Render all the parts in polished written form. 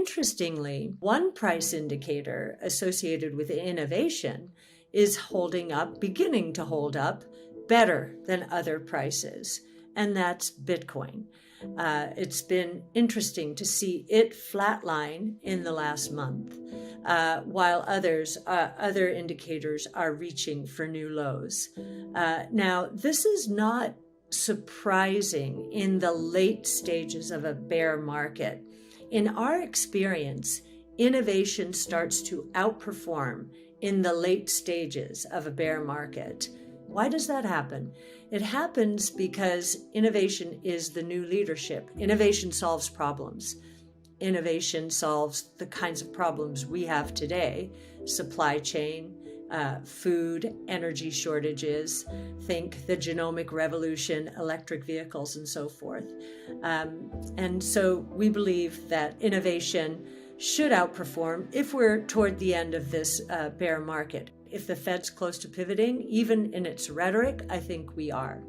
Interestingly, one price indicator associated with innovation is beginning to hold up better than other prices, and that's Bitcoin. It's been interesting to see it flatline in the last month, while other indicators are reaching for new lows. Now, this is not surprising in the late stages of a bear market. In our experience, innovation starts to outperform in the late stages of a bear market. Why does that happen? It happens because innovation is the new leadership. Innovation solves problems. Innovation solves the kinds of problems we have today: supply chain, food, energy shortages, think the genomic revolution, electric vehicles, and so forth. And so we believe that innovation should outperform if we're toward the end of this bear market. If the Fed's close to pivoting, even in its rhetoric, I think we are.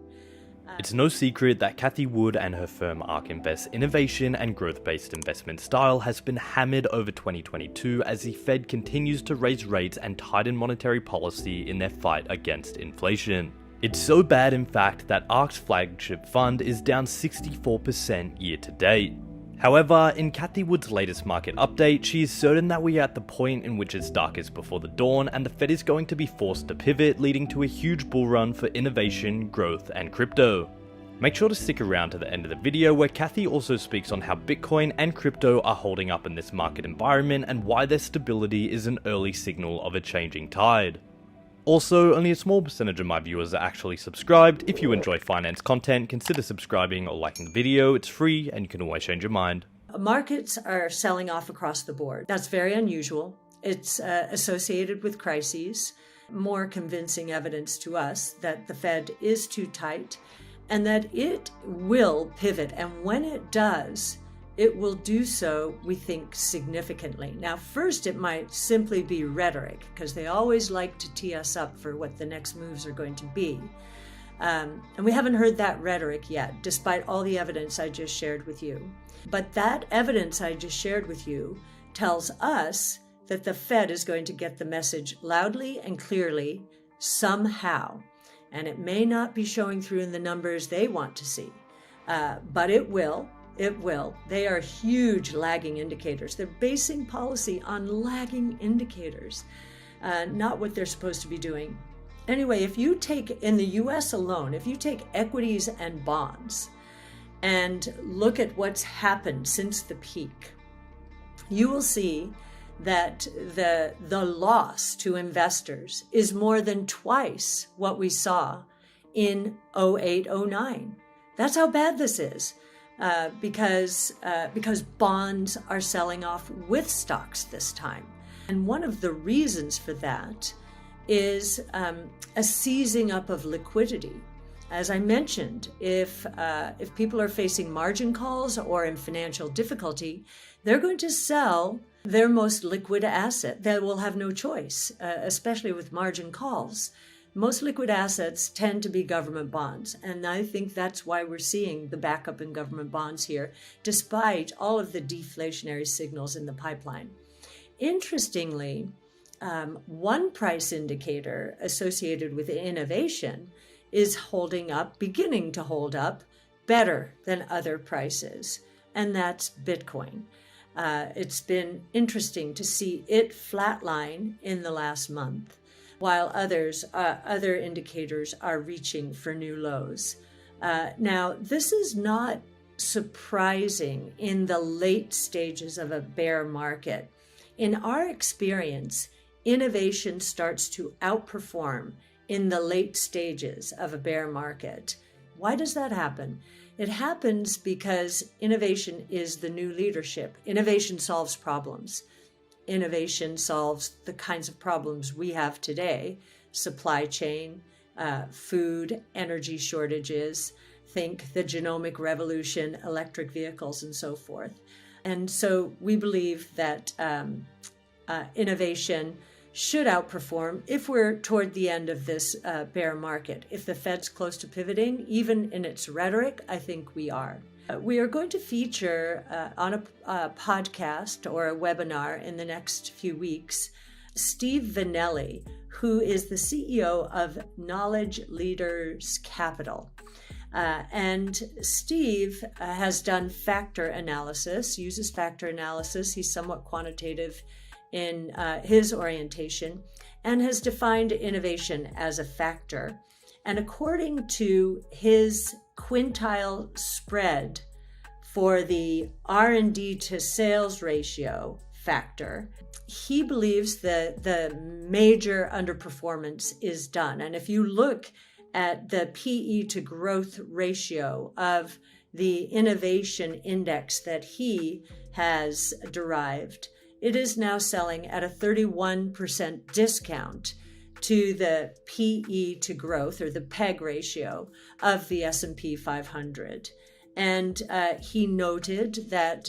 It's no secret that Cathie Wood and her firm ARK Invests' innovation and growth-based investment style has been hammered over 2022 as the Fed continues to raise rates and tighten monetary policy in their fight against inflation. It's so bad, in fact, that ARK's flagship fund is down 64% year to date. However, in Cathie Wood's latest market update, she is certain that we are at the point in which it's darkest before the dawn and the Fed is going to be forced to pivot, leading to a huge bull run for innovation, growth, and crypto. Make sure to stick around to the end of the video where Cathie also speaks on how Bitcoin and crypto are holding up in this market environment and why their stability is an early signal of a changing tide. Also, only a small percentage of my viewers are actually subscribed. If you enjoy finance content, consider subscribing or liking the video. It's free and you can always change your mind. Markets are selling off across the board. That's very unusual. It's associated with crises. More convincing evidence to us that the Fed is too tight and that it will pivot. And when it does, it will do so, we think, significantly. Now, first, it might simply be rhetoric, because they always like to tee us up for what the next moves are going to be. And we haven't heard that rhetoric yet, despite all the evidence I just shared with you. But that evidence I just shared with you tells us that the Fed is going to get the message loudly and clearly somehow. And it may not be showing through in the numbers they want to see, but it will. It will. They are huge lagging indicators. They're basing policy on lagging indicators, not what they're supposed to be doing. Anyway, if you take, in the US alone, if you take equities and bonds and look at what's happened since the peak, you will see that the loss to investors is more than twice what we saw in 08-09. That's how bad this is. Because bonds are selling off with stocks this time. And one of the reasons for that is a seizing up of liquidity. As I mentioned, if people are facing margin calls or in financial difficulty, they're going to sell their most liquid asset. They will have no choice, especially with margin calls. Most liquid assets tend to be government bonds, and I think that's why we're seeing the backup in government bonds here, despite all of the deflationary signals in the pipeline. Interestingly, one price indicator associated with innovation is beginning to hold up better than other prices, and that's Bitcoin. It's been interesting to see it flatline in the last month, while other indicators are reaching for new lows. Now, this is not surprising in the late stages of a bear market. In our experience, innovation starts to outperform in the late stages of a bear market. Why does that happen? It happens because innovation is the new leadership. Innovation solves problems. Innovation solves the kinds of problems we have today: supply chain, food, energy shortages, think the genomic revolution, electric vehicles, and so forth. And so we believe that innovation should outperform if we're toward the end of this bear market. If the Fed's close to pivoting, even in its rhetoric, I think we are. We are going to feature on a podcast or a webinar in the next few weeks Steve Vanelli, who is the CEO of Knowledge Leaders Capital. And Steve has done factor analysis, uses factor analysis. He's somewhat quantitative in his orientation and has defined innovation as a factor. And according to his quintile spread for the R&D to sales ratio factor, he believes that the major underperformance is done. And if you look at the PE to growth ratio of the innovation index that he has derived, it is now selling at a 31% discount to the PE to growth, or the PEG ratio, of the S&P 500. And he noted that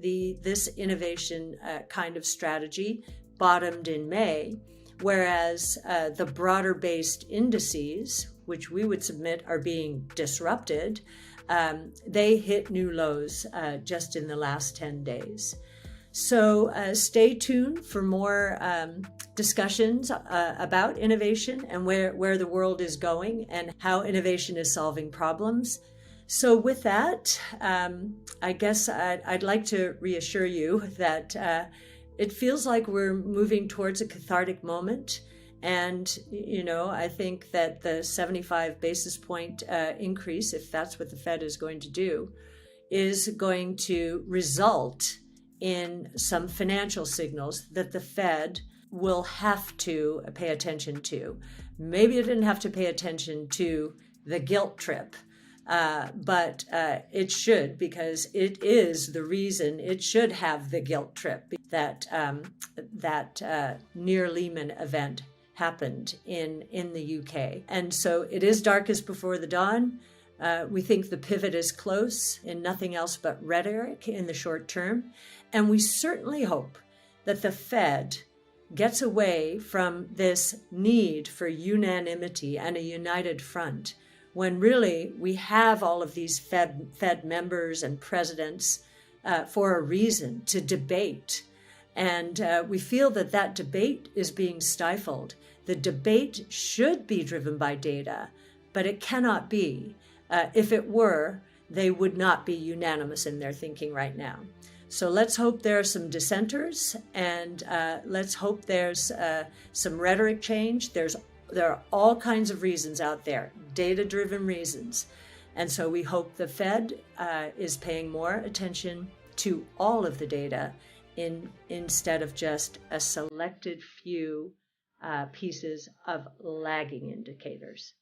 this innovation kind of strategy bottomed in May, whereas the broader-based indices, which we would submit are being disrupted, they hit new lows just in the last 10 days. So stay tuned for more discussions about innovation and where the world is going and how innovation is solving problems. So with that, I guess I'd like to reassure you that it feels like we're moving towards a cathartic moment. And, I think that the 75 basis point increase, if that's what the Fed is going to do, is going to result in some financial signals that the Fed will have to pay attention to. Maybe it didn't have to pay attention to the guilt trip, but it should, because it is the reason it should have the guilt trip, that near Lehman event happened in the UK. And so it is darkest before the dawn. We think the pivot is close in nothing else but rhetoric in the short term. And we certainly hope that the Fed gets away from this need for unanimity and a united front, when really we have all of these Fed members and presidents for a reason to debate. And we feel that debate is being stifled. The debate should be driven by data, but it cannot be. If it were, they would not be unanimous in their thinking right now. So let's hope there are some dissenters, and let's hope there's some rhetoric change. There are all kinds of reasons out there, data-driven reasons. And so we hope the Fed is paying more attention to all of the data instead of just a selected few pieces of lagging indicators.